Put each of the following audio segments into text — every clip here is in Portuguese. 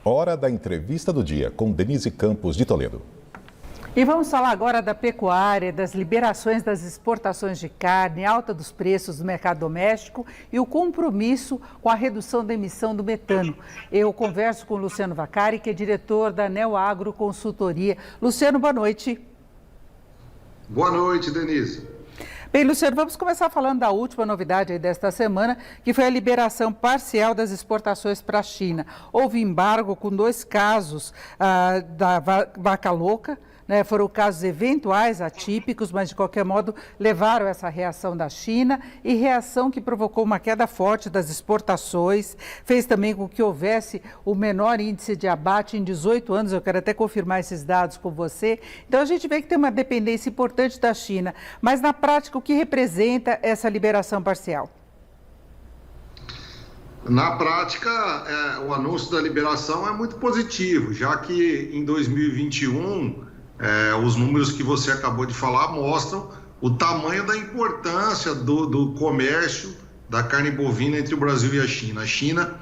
Hora da entrevista do dia com Denise Campos de Toledo. E vamos falar agora da pecuária, das liberações das exportações de carne, alta dos preços do mercado doméstico e o compromisso com a redução da emissão do metano. Eu converso com o Luciano Vaccari, que é diretor da Neo Agro Consultoria. Luciano, boa noite. Boa noite, Denise. Bem, Luciano, vamos começar falando da última novidade aí desta semana, que foi a liberação parcial das exportações para a China. Houve embargo com 2 casos da vaca louca. Foram casos eventuais, atípicos, mas de qualquer modo levaram essa reação da China e reação que provocou uma queda forte das exportações, fez também com que houvesse o menor índice de abate em 18 anos, eu quero até confirmar esses dados com você. Então a gente vê que tem uma dependência importante da China, mas na prática o que representa essa liberação parcial? Na prática, o anúncio da liberação é muito positivo, já que em 2021... os números que você acabou de falar mostram o tamanho da importância do comércio da carne bovina entre o Brasil e a China. A China,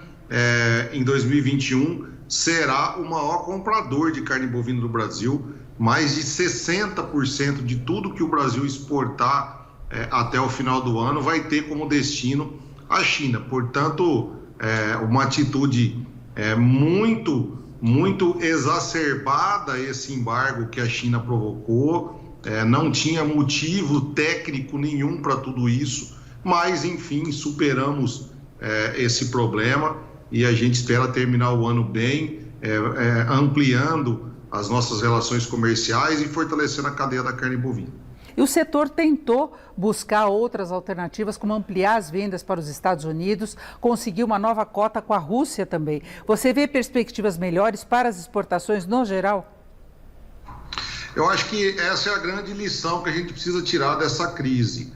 em 2021, será o maior comprador de carne bovina do Brasil. Mais de 60% de tudo que o Brasil exportar até o final do ano vai ter como destino a China. Portanto, uma atitude muito exacerbada esse embargo que a China provocou, não tinha motivo técnico nenhum para tudo isso, mas enfim, superamos esse problema e a gente espera terminar o ano bem, ampliando as nossas relações comerciais e fortalecendo a cadeia da carne bovina. E o setor tentou buscar outras alternativas, como ampliar as vendas para os Estados Unidos, conseguir uma nova cota com a Rússia também. Você vê perspectivas melhores para as exportações no geral? Eu acho que essa é a grande lição que a gente precisa tirar dessa crise,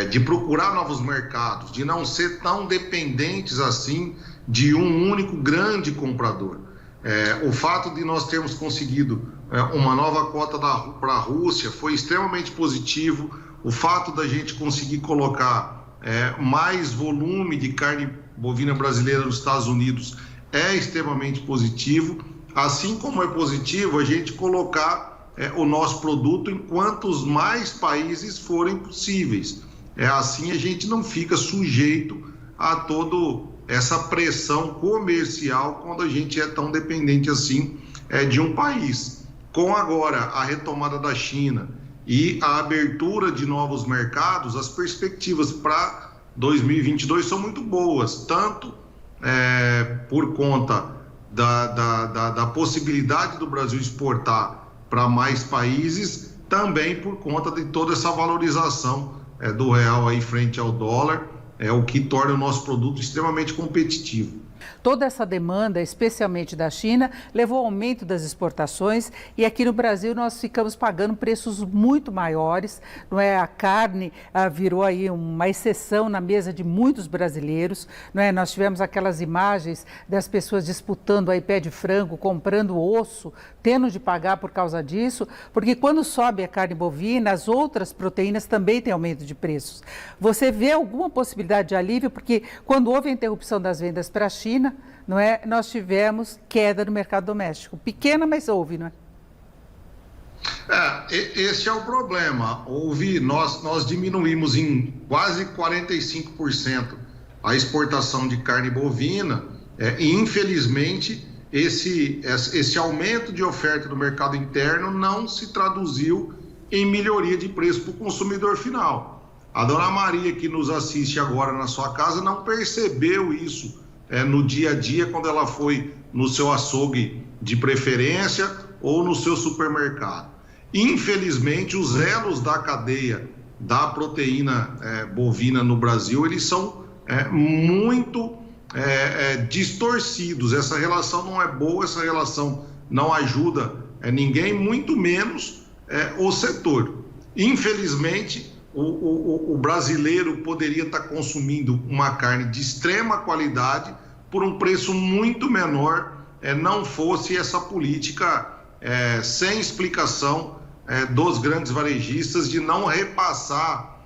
de procurar novos mercados, de não ser tão dependentes assim de um único grande comprador. O fato de nós termos conseguido uma nova cota para a Rússia foi extremamente positivo. O fato da gente conseguir colocar mais volume de carne bovina brasileira nos Estados Unidos é extremamente positivo, assim como é positivo a gente colocar o nosso produto em quantos mais países forem possíveis. Assim a gente não fica sujeito a toda essa pressão comercial quando a gente é tão dependente assim de um país. Com agora a retomada da China e a abertura de novos mercados, as perspectivas para 2022 são muito boas, tanto por conta da possibilidade do Brasil exportar para mais países, também por conta de toda essa valorização do real aí frente ao dólar, o que torna o nosso produto extremamente competitivo. Toda essa demanda, especialmente da China, levou ao aumento das exportações e aqui no Brasil nós ficamos pagando preços muito maiores, não é? A carne virou aí uma exceção na mesa de muitos brasileiros, não é? Nós tivemos aquelas imagens das pessoas disputando aí pé de frango, comprando osso, tendo de pagar por causa disso, porque quando sobe a carne bovina, as outras proteínas também têm aumento de preços. Você vê alguma possibilidade de alívio? Porque quando houve a interrupção das vendas para a China, não é? Nós tivemos queda no mercado doméstico. Pequena, mas houve, não é? Esse é o problema. Nós diminuímos em quase 45% a exportação de carne bovina e, infelizmente, esse aumento de oferta do mercado interno não se traduziu em melhoria de preço para o consumidor final. A dona Maria, que nos assiste agora na sua casa, não percebeu isso no dia a dia, quando ela foi no seu açougue de preferência ou no seu supermercado. Infelizmente, os elos da cadeia da proteína bovina no Brasil, eles são muito distorcidos. Essa relação não é boa, essa relação não ajuda ninguém, muito menos o setor. Infelizmente, o brasileiro poderia estar consumindo uma carne de extrema qualidade por um preço muito menor, não fosse essa política sem explicação dos grandes varejistas de não repassar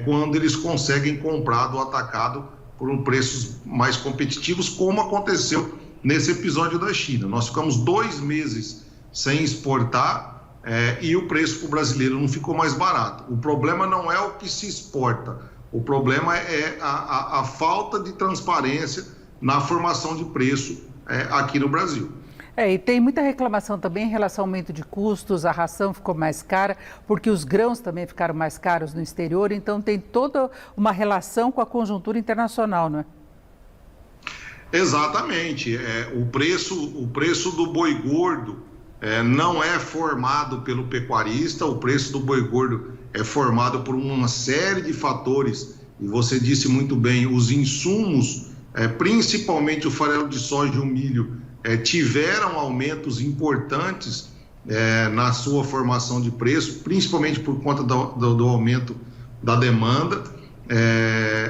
quando eles conseguem comprar do atacado por preços mais competitivos, como aconteceu nesse episódio da China. Nós ficamos 2 meses sem exportar e o preço para o brasileiro não ficou mais barato. O problema não é o que se exporta, o problema é a falta de transparência na formação de preço aqui no Brasil. E tem muita reclamação também em relação ao aumento de custos, a ração ficou mais cara, porque os grãos também ficaram mais caros no exterior, então tem toda uma relação com a conjuntura internacional, não é? Exatamente. O preço do boi gordo não é formado pelo pecuarista, o preço do boi gordo é formado por uma série de fatores, e você disse muito bem, os insumos, principalmente o farelo de soja e o milho, tiveram aumentos importantes na sua formação de preço, principalmente por conta do aumento da demanda.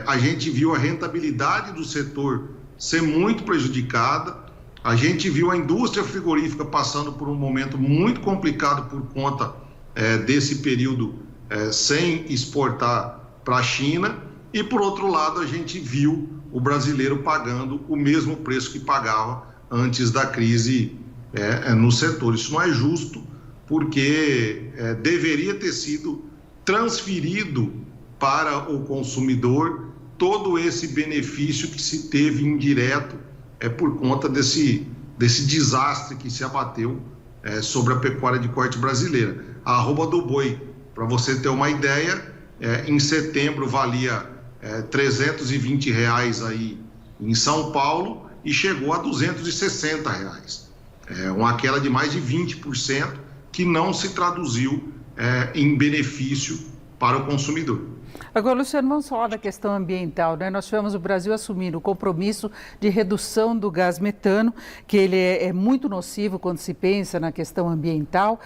A gente viu a rentabilidade do setor ser muito prejudicada, a gente viu a indústria frigorífica passando por um momento muito complicado por conta desse período sem exportar para a China, e por outro lado a gente viu o brasileiro pagando o mesmo preço que pagava antes da crise no setor. Isso não é justo, porque deveria ter sido transferido para o consumidor todo esse benefício que se teve indireto por conta desse desastre que se abateu sobre a pecuária de corte brasileira. A arroba do boi, para você ter uma ideia, em setembro valia R$320 aí em São Paulo e chegou a R$260. Uma queda de mais de 20% que não se traduziu em benefício para o consumidor. Agora, Luciano, vamos falar da questão ambiental, né? Nós tivemos o Brasil assumindo o compromisso de redução do gás metano, que ele é muito nocivo quando se pensa na questão ambiental.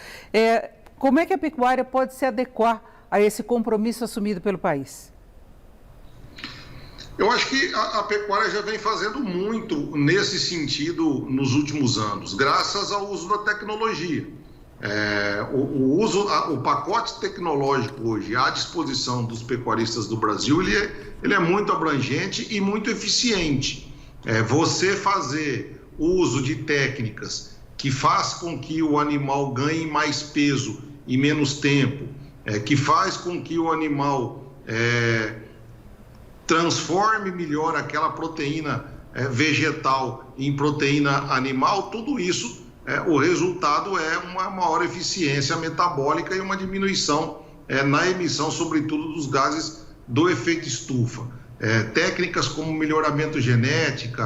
Como é que a pecuária pode se adequar a esse compromisso assumido pelo país? Eu acho que a pecuária já vem fazendo muito nesse sentido nos últimos anos, graças ao uso da tecnologia. O pacote tecnológico hoje à disposição dos pecuaristas do Brasil, ele é muito abrangente e muito eficiente. Você fazer uso de técnicas que faz com que o animal ganhe mais peso e menos tempo, que faz com que o animal transforme melhor aquela proteína vegetal em proteína animal, tudo isso, o resultado é uma maior eficiência metabólica e uma diminuição na emissão, sobretudo, dos gases do efeito estufa. Técnicas como melhoramento genético,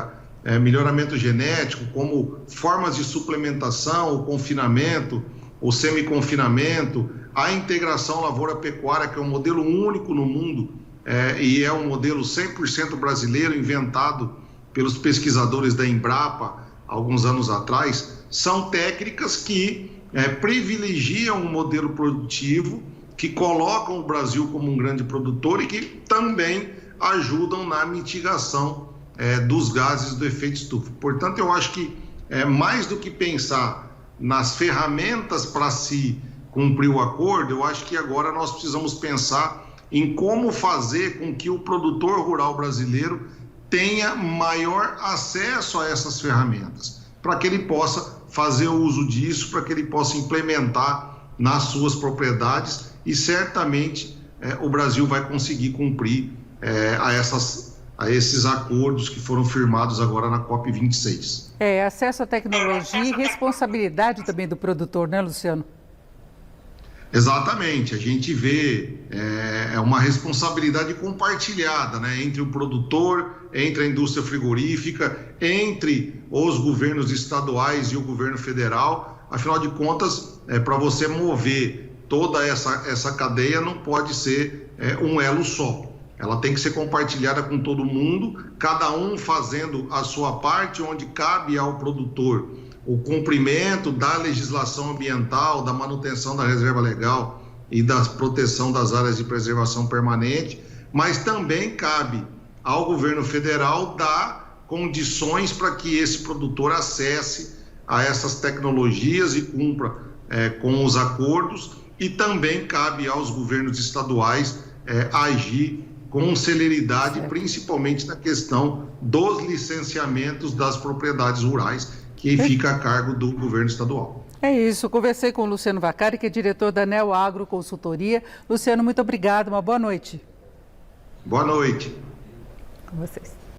como formas de suplementação, o confinamento, o semi-confinamento, a integração lavoura-pecuária, que é um modelo único no mundo, e é um modelo 100% brasileiro, inventado pelos pesquisadores da Embrapa alguns anos atrás, são técnicas que privilegiam um modelo produtivo, que colocam o Brasil como um grande produtor e que também ajudam na mitigação dos gases do efeito estufa. Portanto, eu acho que mais do que pensar nas ferramentas para se cumprir o acordo, eu acho que agora nós precisamos pensar em como fazer com que o produtor rural brasileiro tenha maior acesso a essas ferramentas, para que ele possa fazer uso disso, para que ele possa implementar nas suas propriedades, e certamente o Brasil vai conseguir cumprir a esses acordos que foram firmados agora na COP26. Acesso à tecnologia e responsabilidade também do produtor, né, Luciano? Exatamente, a gente vê uma responsabilidade compartilhada, né, entre o produtor, entre a indústria frigorífica, entre os governos estaduais e o governo federal. Afinal de contas, para você mover toda essa cadeia, não pode ser um elo só. Ela tem que ser compartilhada com todo mundo, cada um fazendo a sua parte, onde cabe ao produtor o cumprimento da legislação ambiental, da manutenção da reserva legal e da proteção das áreas de preservação permanente, mas também cabe ao governo federal dar condições para que esse produtor acesse a essas tecnologias e cumpra com os acordos, e também cabe aos governos estaduais agir com celeridade, principalmente na questão dos licenciamentos das propriedades rurais, que fica a cargo do governo estadual. É isso, conversei com o Luciano Vaccari, que é diretor da Neo Agro Consultoria. Luciano, muito obrigado, uma boa noite. Boa noite. Com vocês.